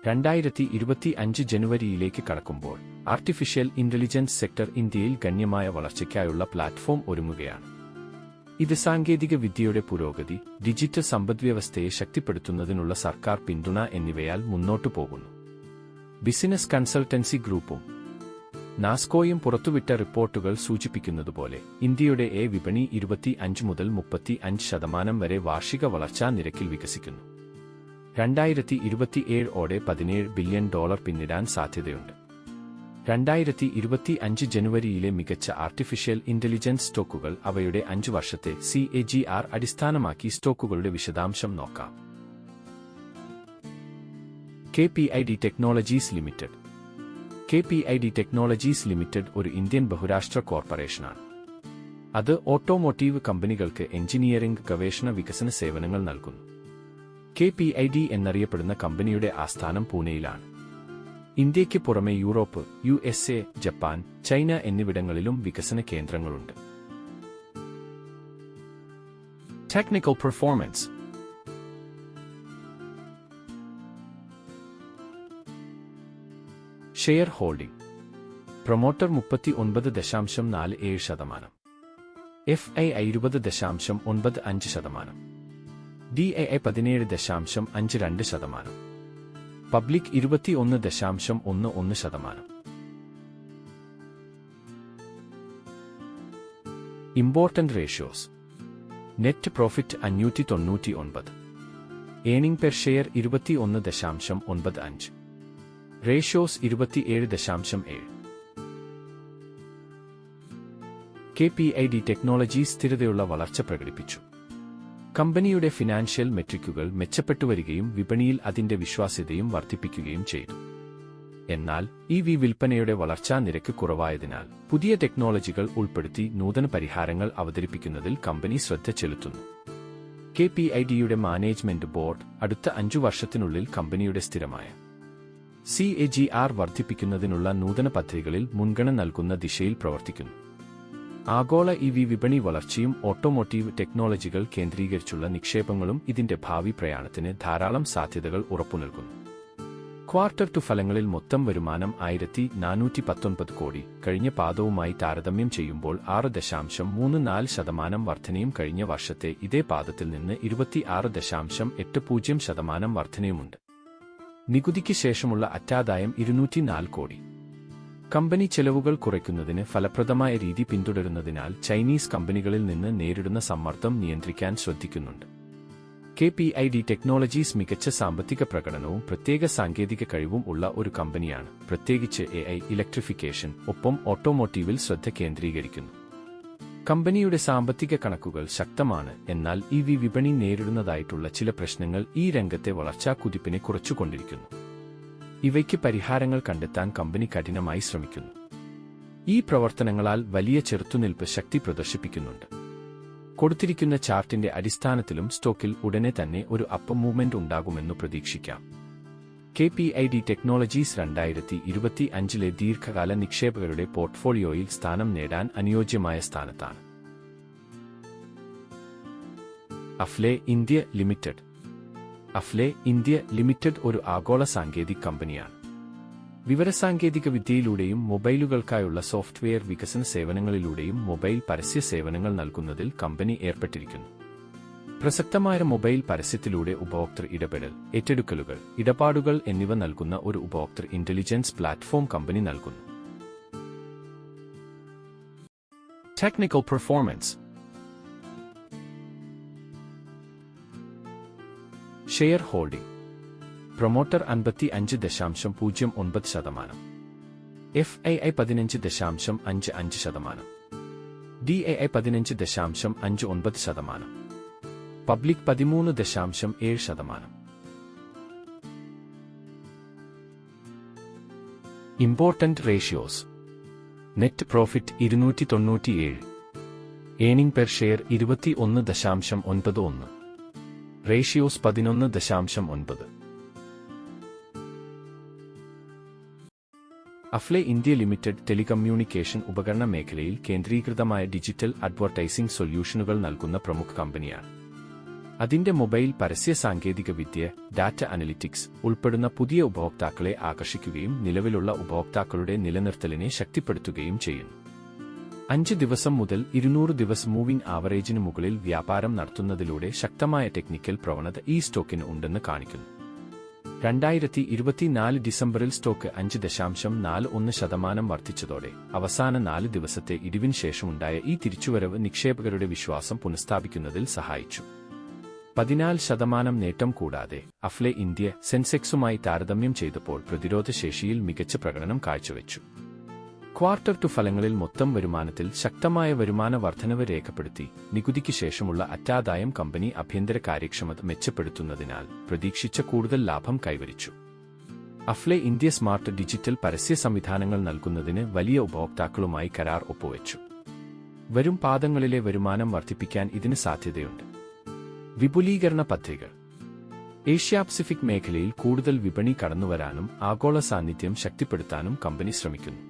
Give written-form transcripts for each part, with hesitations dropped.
2025 ജനുവരിയിലേക്ക് കടക്കുമ്പോൾ artificial intelligence sector ഇന്ത്യയിൽ ഗണ്യമായ വളർച്ചയ്ക്കായുള്ള പ്ലാറ്റ്ഫോം ഒരുങ്ങുകയാണ്. ഇത് സാങ്കേതിക വിദ്യയുടെ പുരോഗതി, ഡിജിറ്റൽ സമ്പദ്വ്യവസ്ഥയെ ശക്തിപ്പെടുത്തുന്നതിനുള്ള സർക്കാർ പിന്തുണ എന്നിവയാൽ മുന്നോട്ടു പോകുന്നു. ബിസിനസ് കൺസൾട്ടൻസി ഗ്രൂപ്പും നാസ്കോയും പുറത്തുവിട്ട റിപ്പോർട്ടുകൾ സൂചിപ്പിക്കുന്നതുപോലെ ഇന്ത്യയുടെ വിപണി 25 മുതൽ 35% വരെ വാർഷിക വളർച്ചാ നിരക്കിൽ വികസിക്കുന്നു. 2027 ഓടെ $17 ബില്യൺ പിന്നിടാൻ സാധ്യതയുണ്ട്. 2025 ജനുവരിയിലെ മികച്ച ആർട്ടിഫിഷ്യൽ ഇന്റലിജൻസ് സ്റ്റോക്കുകൾ അവയുടെ 5 വർഷത്തെ CAGR അടിസ്ഥാനമാക്കി സ്റ്റോക്കുകളുടെ വിശദാംശം നോക്കാം. KPIT technologies limited. KPIT technologies limited ഒരു ഇന്ത്യൻ ബഹുരാഷ്ട്ര കോർപ്പറേഷനാണ്. അത് ഓട്ടോമോട്ടീവ് കമ്പനികൾക്ക് എഞ്ചിനീയറിംഗ്, ഗവേഷണ, വികസന സേവനങ്ങൾ നൽകുന്നു. KPIT എന്നറിയപ്പെടുന്ന കമ്പനിയുടെ ആസ്ഥാനം പൂനെയിലാണ്. ഇന്ത്യയ്ക്ക് പുറമെ യൂറോപ്പ്, USA, ജപ്പാൻ, ചൈന എന്നിവിടങ്ങളിലും വികസന കേന്ദ്രങ്ങളുണ്ട്. Technical performance. Share holding. Promoter 39.47%, FII 20.95%, DII 17.52%, public 21.11%. Important ratios. Net profit 599, earning per share 21.95, ratios 27.7. KPIT technologies സ്ഥിരതയുള്ള വളർച്ച പ്രകടിപ്പിച്ചു. കമ്പനിയുടെ ഫിനാൻഷ്യൽ മെട്രിക്കുകൾ മെച്ചപ്പെട്ടുവരികയും വിപണിയിൽ അതിന്റെ വിശ്വാസ്യതയും വർദ്ധിപ്പിക്കുകയും ചെയ്തു. എന്നാൽ വിൽപ്പനയുടെ വളർച്ചാ നിരക്ക് കുറവായതിനാൽ പുതിയ ടെക്നോളജികൾ ഉൾപ്പെടുത്തി നൂതന പരിഹാരങ്ങൾ അവതരിപ്പിക്കുന്നതിൽ കമ്പനി ശ്രദ്ധ ചെലുത്തുന്നു. KPITയുടെ മാനേജ്മെന്റ് ബോർഡ് അടുത്ത 5 വർഷത്തിനുള്ളിൽ കമ്പനിയുടെ സ്ഥിരമായ CAGR വർദ്ധിപ്പിക്കുന്നതിനുള്ള നൂതന പദ്ധതികളിൽ മുൻഗണന നൽകുന്ന ദിശയിൽ പ്രവർത്തിക്കുന്നു. ആഗോള വിപണി വളർച്ചയും ഓട്ടോമോട്ടീവ് ടെക്നോളജികൾ കേന്ദ്രീകരിച്ചുള്ള നിക്ഷേപങ്ങളും ഇതിന്റെ ഭാവി പ്രയാണത്തിന് ധാരാളം സാധ്യതകൾ ഉറപ്പുനൽകുന്നു. ക്വാർട്ടർ 2 ഫലങ്ങളിൽ മൊത്തം വരുമാനം 1419 കോടി, കഴിഞ്ഞ പാദവുമായി താരതമ്യം ചെയ്യുമ്പോൾ 6.34% വർധനയും കഴിഞ്ഞ വർഷത്തെ ഇതേ പാദത്തിൽ നിന്ന് 26.80% വർധനയുമുണ്ട്. നികുതിക്ക് ശേഷമുള്ള അറ്റാദായം 204 കോടി. കമ്പനി ചെലവുകൾ കുറയ്ക്കുന്നതിന് ഫലപ്രദമായ രീതി പിന്തുടരുന്നതിനാൽ ചൈനീസ് കമ്പനികളിൽ നിന്ന് നേരിടുന്ന സമ്മർദ്ദം നിയന്ത്രിക്കാൻ ശ്രദ്ധിക്കുന്നുണ്ട്. KPIT ടെക്നോളജീസ് മികച്ച സാമ്പത്തിക പ്രകടനവും പ്രത്യേക സാങ്കേതിക കഴിവും ഉള്ള ഒരു കമ്പനിയാണ്, പ്രത്യേകിച്ച് AI, ഇലക്ട്രിഫിക്കേഷൻ, ഒപ്പം ഓട്ടോമോട്ടീവിൽ ശ്രദ്ധ കേന്ദ്രീകരിക്കുന്നു. കമ്പനിയുടെ സാമ്പത്തിക കണക്കുകൾ ശക്തമാണ്, എന്നാൽ വിപണി നേരിടുന്നതായിട്ടുള്ള ചില പ്രശ്നങ്ങൾ ഈ രംഗത്തെ വളർച്ചാ കുതിപ്പിനെ കുറച്ചുകൊണ്ടിരിക്കുന്നു. ഇവയ്ക്ക് പരിഹാരങ്ങൾ കണ്ടെത്താൻ കമ്പനി കഠിനമായി ശ്രമിക്കുന്നു. ഈ പ്രവർത്തനങ്ങളാൽ വലിയ ചെറുത്തുനിൽപ്പ് ശക്തി പ്രദർശിപ്പിക്കുന്നുണ്ട്. കൊടുത്തിരിക്കുന്ന ചാർട്ടിന്റെ അടിസ്ഥാനത്തിലും സ്റ്റോക്കിൽ ഉടനെ തന്നെ ഒരു അപ്പ് മൂവ്മെന്റ് ഉണ്ടാകുമെന്നു പ്രതീക്ഷിക്കാം. KPIT ടെക്നോളജീസ് 2025 ദീർഘകാല നിക്ഷേപകരുടെ പോർട്ട്ഫോളിയോയിൽ സ്ഥാനം നേടാൻ അനുയോജ്യമായ സ്ഥാനത്താണ്. അഫ്ലെ ഇന്ത്യ ലിമിറ്റഡ്. അഫ്ലെ ഇന്ത്യ ലിമിറ്റഡ് ഒരു ആഗോള സാങ്കേതിക കമ്പനിയാണ്. വിവരസാങ്കേതിക വിദ്യയിലൂടെയും മൊബൈലുകൾക്കായുള്ള സോഫ്റ്റ്വെയർ വികസന സേവനങ്ങളിലൂടെയും മൊബൈൽ പരസ്യ സേവനങ്ങൾ നൽകുന്നതിൽ കമ്പനി ഏർപ്പെട്ടിരിക്കുന്നു. പ്രസക്തമായ മൊബൈൽ പരസ്യത്തിലൂടെ ഉപഭോക്തൃ ഇടപെടൽ, ഏറ്റെടുക്കലുകൾ, ഇടപാടുകൾ എന്നിവ നൽകുന്ന ഒരു ഉപഭോക്തൃ ഇന്റലിജൻസ് പ്ലാറ്റ്ഫോം കമ്പനി നൽകുന്നു. Technical performance. Share holding. Promoter 55.09%, FII 15.55%, DII 15.59%, public 13.7%. Important ratios. Net profit 297, earning per share 21.91, ratios 11.9. Affle India limited telecommunication ഉപകരണ മേഖലയിൽ കേന്ദ്രീകൃതമായ ഡിജിറ്റൽ അഡ്വർടൈസിംഗ് സൊല്യൂഷനുകൾ നൽകുന്ന പ്രമുഖ കമ്പനിയാണ്. അതിന്റെ മൊബൈൽ പരസ്യ സാങ്കേതികവിദ്യ, ഡാറ്റ അനലിറ്റിക്സ് ഉൾപ്പെടുന്ന പുതിയ ഉപഭോക്താക്കളെ ആകർഷിക്കുകയും നിലവിലുള്ള ഉപഭോക്താക്കളുടെ നിലനിർത്തലിനെ ശക്തിപ്പെടുത്തുകയും ചെയ്യുന്നു. 5 ദിവസം മുതൽ 200 ദിവസം മൂവിംഗ് ആവറേജിന് മുകളിൽ വ്യാപാരം നടത്തുന്നതിലൂടെ ശക്തമായ ടെക്നിക്കൽ പ്രവണത ഈ സ്റ്റോക്കിന് ഉണ്ടെന്ന് കാണിക്കുന്നു. 2024 ഡിസംബറിൽ സ്റ്റോക്ക് 5.41% വർദ്ധിച്ചതോടെ അവസാന 4 ദിവസത്തെ ഇടിവിന് ശേഷമുണ്ടായ ഈ തിരിച്ചുവരവ് നിക്ഷേപകരുടെ വിശ്വാസം പുനഃസ്ഥാപിക്കുന്നതിൽ സഹായിച്ചു. 14% നേട്ടം കൂടാതെ അഫ്ലെ ഇന്ത്യ സെൻസെക്സുമായി താരതമ്യം ചെയ്തപ്പോൾ പ്രതിരോധശേഷിയിൽ മികച്ച പ്രകടനം കാഴ്ചവെച്ചു. ക്വാർട്ടർ 2 ഫലങ്ങളിൽ മൊത്തം വരുമാനത്തിൽ ശക്തമായ വരുമാന വർധനവ് രേഖപ്പെടുത്തി. നികുതിക്ക് ശേഷമുള്ള അറ്റാദായം കമ്പനി ആഭ്യന്തര കാര്യക്ഷമത മെച്ചപ്പെടുത്തുന്നതിനാൽ പ്രതീക്ഷിച്ച കൂടുതൽ ലാഭം കൈവരിച്ചു. അഫ്ലെ ഇന്ത്യ സ്മാർട്ട് ഡിജിറ്റൽ പരസ്യ സംവിധാനങ്ങൾ നൽകുന്നതിന് വലിയ ഉപഭോക്താക്കളുമായി കരാർ ഒപ്പുവെച്ചു. വരും പാദങ്ങളിലെ വരുമാനം വർദ്ധിപ്പിക്കാൻ ഇതിന് സാധ്യതയുണ്ട്. വിപുലീകരണ പദ്ധതികൾ. ഏഷ്യ പസഫിക് മേഖലയിൽ കൂടുതൽ വിപണി കടന്നുവരാനും ആഗോള സാന്നിധ്യം ശക്തിപ്പെടുത്താനും കമ്പനി ശ്രമിക്കുന്നു.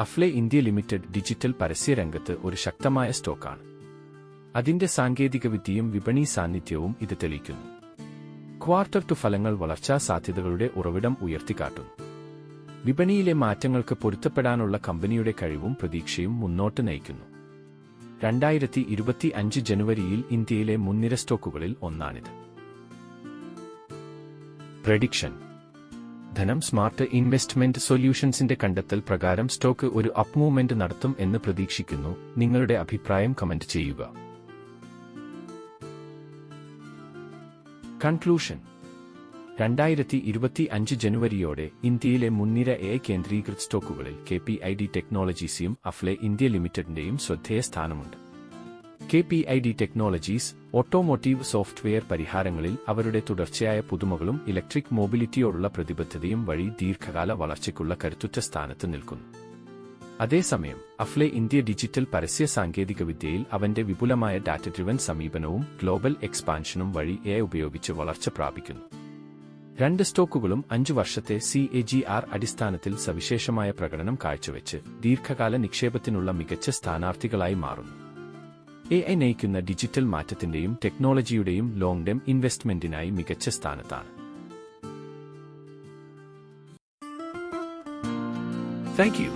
അഫ്ലെ ഇന്ത്യ ലിമിറ്റഡ് ഡിജിറ്റൽ പരസ്യ രംഗത്ത് ഒരു ശക്തമായ സ്റ്റോക്കാണ്. അതിന്റെ സാങ്കേതികവിദ്യയും വിപണി സാന്നിധ്യവും ഇത് തെളിയിക്കുന്നു. ക്വാർട്ടർ 2 ഫലങ്ങൾ വളർച്ചാ സാധ്യതകളുടെ ഉറവിടം ഉയർത്തിക്കാട്ടുന്നു. വിപണിയിലെ മാറ്റങ്ങൾക്ക് പൊരുത്തപ്പെടാനുള്ള കമ്പനിയുടെ കഴിവും പ്രതീക്ഷയും മുന്നോട്ട് നയിക്കുന്നു. 2025 ജനുവരിയിൽ ഇന്ത്യയിലെ മുൻനിര സ്റ്റോക്കുകളിൽ ഒന്നാണിത്. പ്രഡിക്ഷൻ. ധനം സ്മാർട്ട് ഇൻവെസ്റ്റ്മെന്റ് സൊല്യൂഷൻസിന്റെ കണ്ടെത്തൽ പ്രകാരം സ്റ്റോക്ക് ഒരു അപ്പ് മൂവ്മെന്റ് നടത്തും എന്ന് പ്രതീക്ഷിക്കുന്നു. നിങ്ങളുടെ അഭിപ്രായം കമന്റ് ചെയ്യുക. കൺക്ലൂഷൻ. 2025 ജനുവരിയോടെ ഇന്ത്യയിലെ മുൻനിര AI കേന്ദ്രീകൃത സ്റ്റോക്കുകളിൽ KPID ടെക്നോളജീസിയും അഫ്ലെ ഇന്ത്യ ലിമിറ്റഡിന്റെയും ശ്രദ്ധേയ സ്ഥാനമുണ്ട്. KPID ടെക്നോളജീസ് ഓട്ടോമോട്ടീവ് സോഫ്റ്റ്വെയർ പരിഹാരങ്ങളിൽ അവരുടെ തുടർച്ചയായ പുതുമകളും ഇലക്ട്രിക് മൊബിലിറ്റിയോടുള്ള പ്രതിബദ്ധതയും വഴി ദീർഘകാല വളർച്ചയ്ക്കുള്ള കരുത്തുറ്റ സ്ഥാനത്ത് നിൽക്കുന്നു. അതേസമയം അഫ്ലെ ഇന്ത്യ ഡിജിറ്റൽ പരസ്യ സാങ്കേതികവിദ്യയിൽ അവന്റെ വിപുലമായ ഡാറ്റ ഡ്രിവൻ സമീപനവും ഗ്ലോബൽ എക്സ്പാൻഷനും വഴി AI ഉപയോഗിച്ച് വളർച്ച പ്രാപിക്കുന്നു. 2 സ്റ്റോക്കുകളും 5 വർഷത്തെ CAGR അടിസ്ഥാനത്തിൽ സവിശേഷമായ പ്രകടനം കാഴ്ചവെച്ച് ദീർഘകാല നിക്ഷേപത്തിനുള്ള മികച്ച സ്ഥാനാർത്ഥികളായി മാറുന്നു. AI നയിക്കുന്ന ഡിജിറ്റൽ മാറ്റത്തിന്റെയും ടെക്നോളജിയുടെയും ലോങ് ടേം ഇൻവെസ്റ്റ്മെന്റിനായി മികച്ച സ്ഥാനത്താണ്. Thank you.